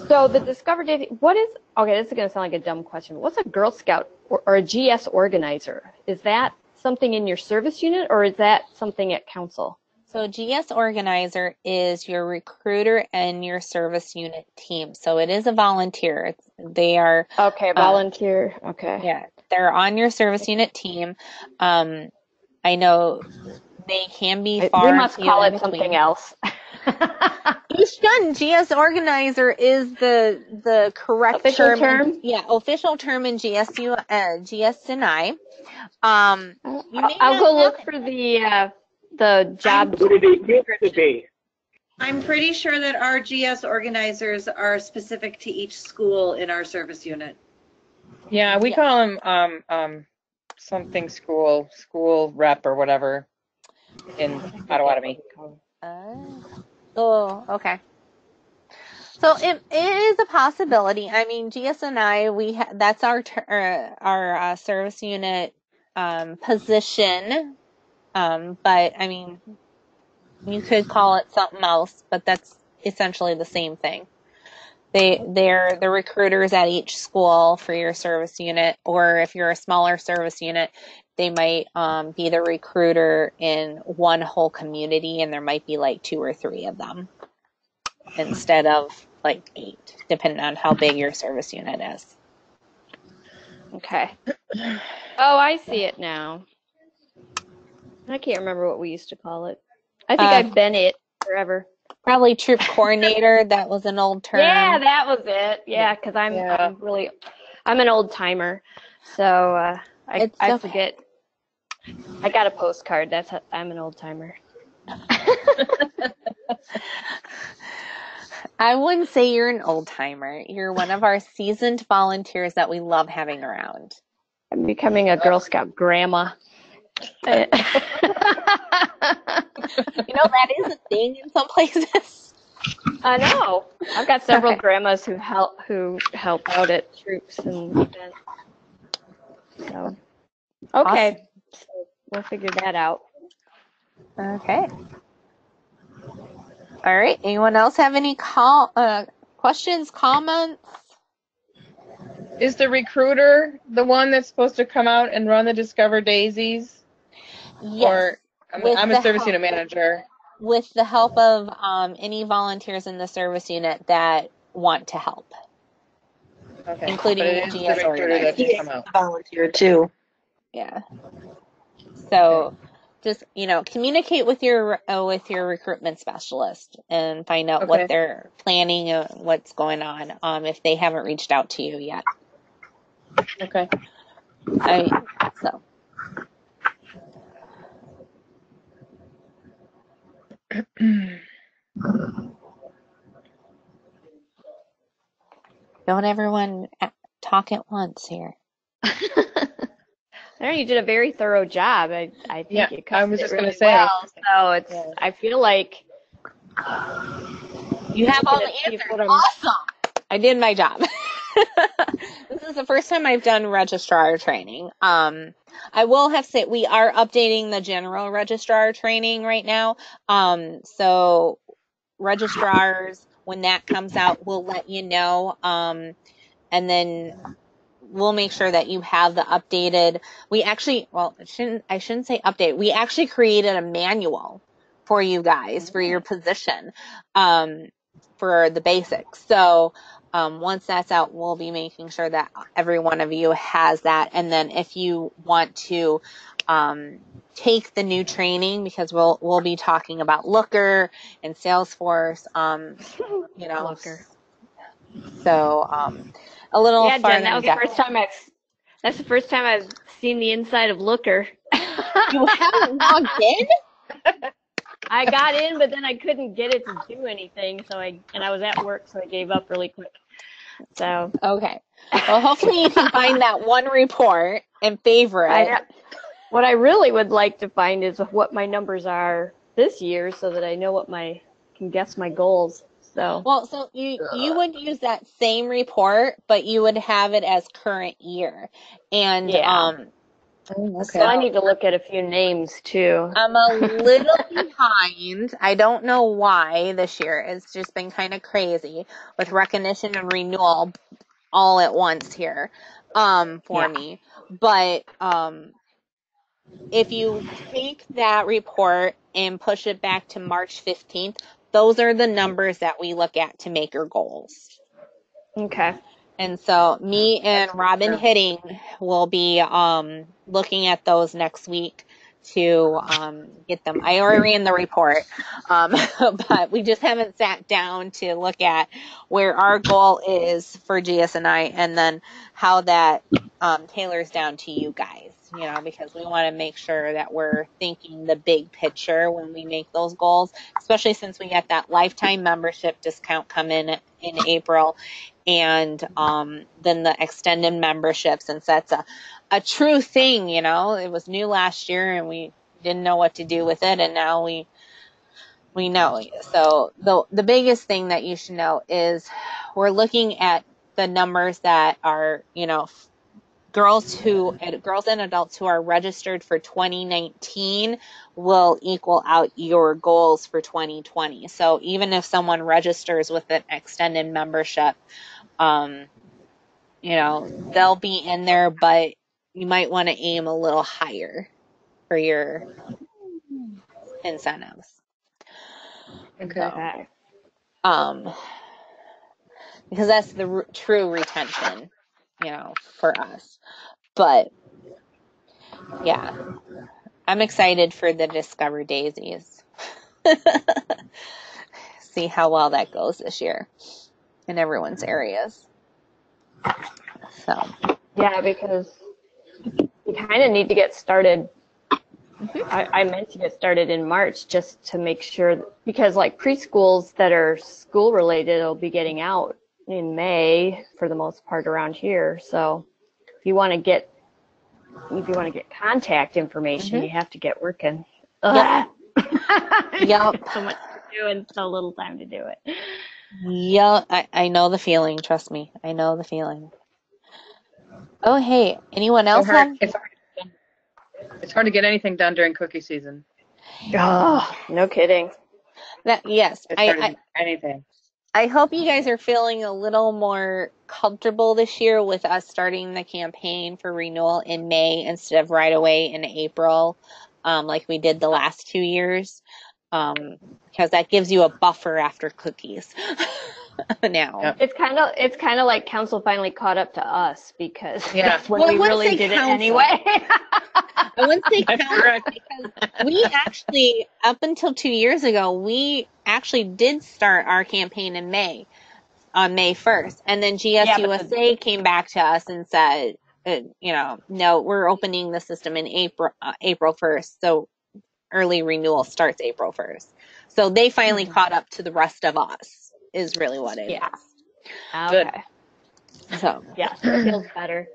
so the Discover Daisy, okay, this is going to sound like a dumb question, but what's a Girl Scout or a GS organizer? Is that something in your service unit, or is that something at council? So GS organizer is your recruiter and your service unit team. So it is a volunteer. They are okay, volunteer. Okay. Yeah, they're on your service unit team. I know they can be far. We must call it something else. You shouldn't. GS organizer is the correct official term. Yeah, official term in GSU GS and I. I'll go look for the job. I'm pretty sure that our GS organizers are specific to each school in our service unit. Yeah, we call them something school rep or whatever in Potawatomi. Oh, okay. So it is a possibility. I mean, GS and I, that's our service unit position. But I mean, you could call it something else, but that's essentially the same thing. They're the recruiters at each school for your service unit, or if you're a smaller service unit, they might be the recruiter in one whole community, and there might be like 2 or 3 of them instead of like 8, depending on how big your service unit is. Okay. Oh, I see it now. I can't remember what we used to call it. I think I've been it forever. Probably troop coordinator. That was an old term. Yeah, that was it. Yeah, because I'm an old timer, so I forget. I got a postcard. I'm an old timer. I wouldn't say you're an old timer. You're one of our seasoned volunteers that we love having around. I'm becoming a Girl Scout grandma. That is a thing in some places. I know. I've got several grandmas who help out at troops and events. So, okay, awesome. So we'll figure that out. Okay. All right. Anyone else have any questions, comments? Is the recruiter the one that's supposed to come out and run the Discover Daisies? Yes. Or I'm a service unit manager. With the help of any volunteers in the service unit that want to help. Okay. Including the GS organizer. He's a volunteer too. Yeah. So just, communicate with your recruitment specialist and find out what Okay. they're planning, what's going on, if they haven't reached out to you yet. Okay. So. Don't everyone talk at once here. I know you did a very thorough job. I think Yeah, you I covered was it just really gonna say. well. So it's Yeah. I feel like You have all looking the at answers. people to- Awesome. I did my job. This is the first time I've done registrar training. I will have to say we are updating the general registrar training right now. So registrars, when that comes out, we'll let you know. And then we'll make sure that you have the updated. We actually, well, I shouldn't say update. We actually created a manual for you guys for your position, for the basics. So, once that's out, we'll be making sure that every one of you has that. And then if you want to, take the new training, because we'll be talking about Looker and Salesforce, Looker. so, a little Yeah, Jen, farther that in was the depth. first time that's the first time I've seen the inside of Looker. You haven't logged in? I got in, but then I couldn't get it to do anything, and I was at work, so I gave up really quick. So Okay. Well, hopefully you can find that one report and favorite. what I really would like to find is what my numbers are this year, so that I know can guess my goals. So Well, so you would use that same report, but you would have it as current year. And yeah. Oh, So I need to look at a few names too. I'm a little behind. I don't know why this year. It's just been kind of crazy with recognition and renewal all at once here, for me. But if you take that report and push it back to March 15th, those are the numbers that we look at to make your goals. Okay. And so me and Robin Hitting will be looking at those next week to get them. I already ran the report, but we just haven't sat down to look at where our goal is for GSNI and then how that tailors down to you guys, because we want to make sure that we're thinking the big picture when we make those goals, especially since we get that lifetime membership discount come in April. And then the extended membership, since that's a true thing, it was new last year and we didn't know what to do with it, and now we know. So the biggest thing that you should know is we're looking at the numbers that are, girls and adults who are registered for 2019 will equal out your goals for 2020. So even if someone registers with an extended membership, they'll be in there, but you might want to aim a little higher for your incentives. Okay. So, because that's the true retention, for us. But yeah, I'm excited for the Discover Daisies. See how well that goes this year in everyone's areas. So Yeah, because we kind of need to get started. I meant to get started in March just to make sure, because like preschools that are school related will be getting out in May for the most part around here. So if you want to get contact information, you have to get working. Yep. Yep. So much to do and so little time to do it. Yeah, I know the feeling. Trust me, I know the feeling. Oh, hey, anyone else have? It's hard to get anything done during cookie season. Oh, no kidding. Yes, It's hard to do anything. I hope you guys are feeling a little more comfortable this year with us starting the campaign for renewal in May instead of right away in April, like we did the last 2 years, because that gives you a buffer after cookies. now. Yep. It's kind of like council finally caught up to us because Yeah. when Well, I we wouldn't really say did it council. anyway. I wouldn't say That's council correct. because we actually, up until 2 years ago, we actually did start our campaign in May, on May 1st. And then Yeah, but GSUSA came back to us and said, no, we're opening the system in April 1st. So early renewal starts April 1st. So they finally caught up to the rest of us, is really what it Yeah. is. Good. Okay. So, Yes, it feels better.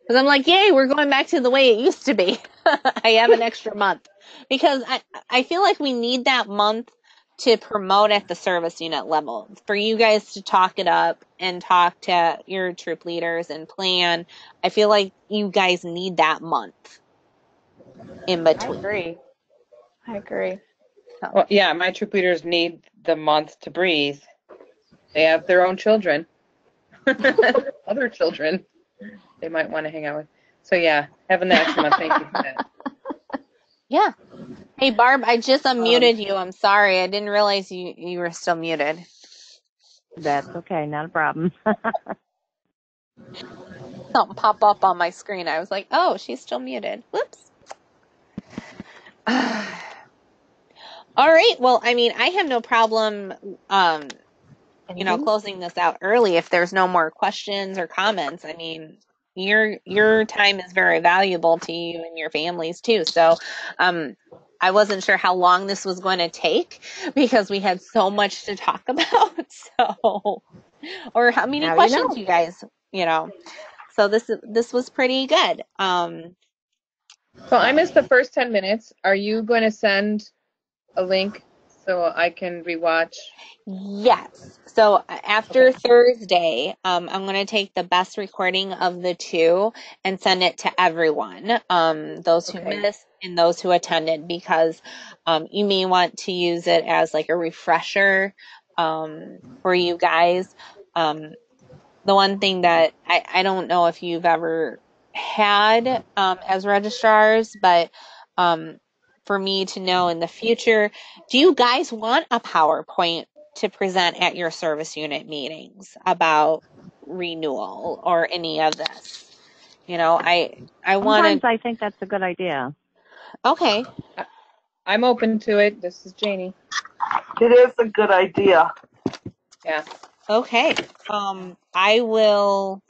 because I'm like, yay, we're going back to the way it used to be. I have an extra month because I feel like we need that month to promote at the service unit level for you guys to talk it up and talk to your troop leaders and plan. I feel like you guys need that month in I between. agree. Well, yeah, my troop leaders need the month to breathe. They have their own children, other children they might want to hang out with. So yeah, having the extra month, thank you for that. Yeah. Hey, Barb, I just unmuted you. I'm sorry. I didn't realize you were still muted. That's okay, not a problem. Something pop up on my screen. I was like, oh, she's still muted. Whoops. All right. Well, I mean, I have no problem, closing this out early if there's no more questions or comments. I mean, your time is very valuable to you and your families too. So, I wasn't sure how long this was going to take because we had so much to talk about. So, or how many Now you questions know. you guys, So this was pretty good. So I missed the first 10 minutes. Are you going to send a link so I can rewatch? Yes. So after Okay. Thursday, I'm going to take the best recording of the two and send it to everyone, those who Okay. missed and those who attended, because you may want to use it as like a refresher for you guys. The one thing that I don't know if you've ever had as registrars, but for me to know in the future, do you guys want a PowerPoint to present at your service unit meetings about renewal or any of this? I want Sometimes to. I think that's a good idea. Okay. I'm open to it. This is Janie. It is a good idea. Yeah. Okay. I will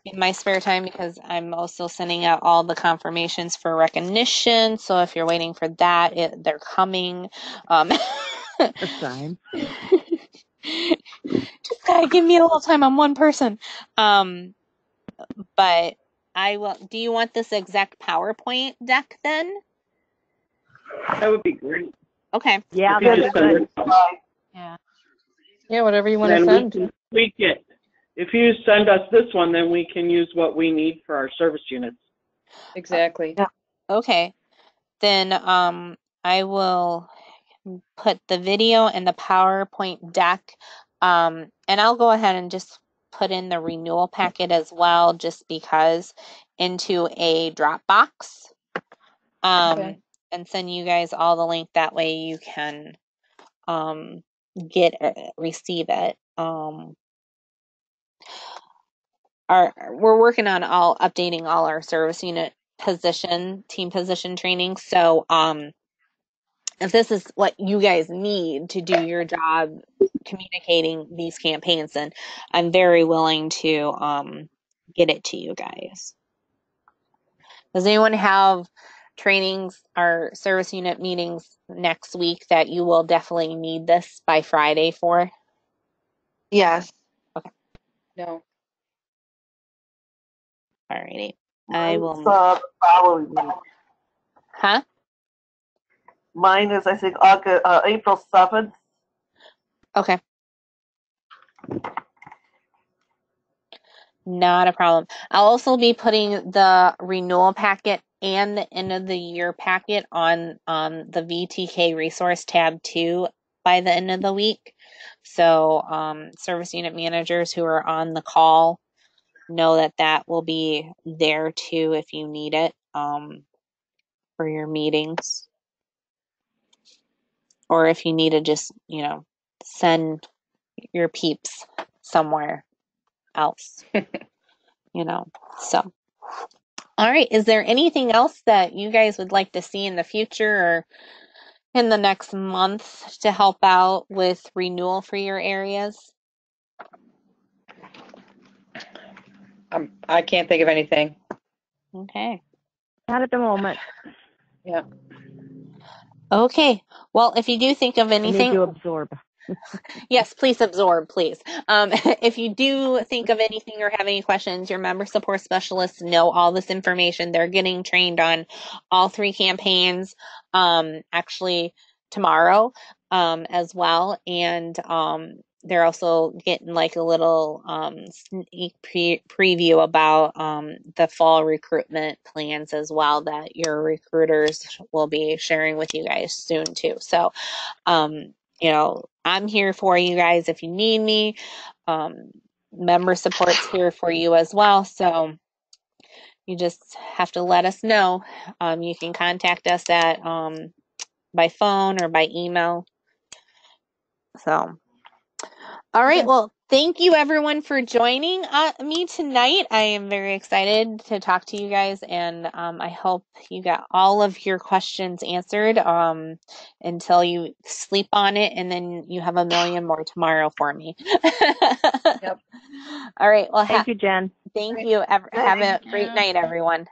in my spare time because I'm also sending out all the confirmations for recognition. So if you're waiting for that, they're coming. A sign. Just gotta give me a little time. I'm one person. But I will. Do you want this exact PowerPoint deck then? That would be great. Okay. Yeah, If you that'd be just send good. it to us, Yeah. Yeah, whatever you want to then we send. can tweak it. If you send us this one, then we can use what we need for our service units. Exactly. Yeah. Okay. Then I will put the video and the PowerPoint deck, and I'll go ahead and just put in the renewal packet as well, just because, into a Dropbox, Okay. and send you guys all the link. That way you can receive it. We're working on updating all our service unit team position training. So if this is what you guys need to do your job communicating these campaigns, then I'm very willing to get it to you guys. Does anyone have trainings or service unit meetings next week that you will definitely need this by Friday for? Yes. No. Alrighty. I Mine's will. the following week. Huh? Mine is, I think, April 7th. Okay. Not a problem. I'll also be putting the renewal packet and the end of the year packet on the VTK resource tab too by the end of the week. So service unit managers who are on the call know that will be there too if you need it for your meetings. Or if you need to just, send your peeps somewhere else, so. All right. Is there anything else that you guys would like to see in the future or in the next month to help out with renewal for your areas? I can't think of anything. Okay. Not at the moment. Yeah. Okay. Well, if you do think of I need anything, to absorb. yes, please absorb, please. If you do think of anything or have any questions, your member support specialists know all this information. They're getting trained on all 3 campaigns, actually tomorrow, as well. And, they're also getting like a little sneak preview about the fall recruitment plans as well that your recruiters will be sharing with you guys soon too. So, I'm here for you guys if you need me. Member support's here for you as well. So you just have to let us know. You can contact us at by phone or by email. So, all right. Well, thank you everyone for joining me tonight. I am very excited to talk to you guys, and I hope you got all of your questions answered until you sleep on it, and then you have a million more tomorrow for me. Yep. All right. Well, Thank you, Jen. thank you. Have a great night, everyone.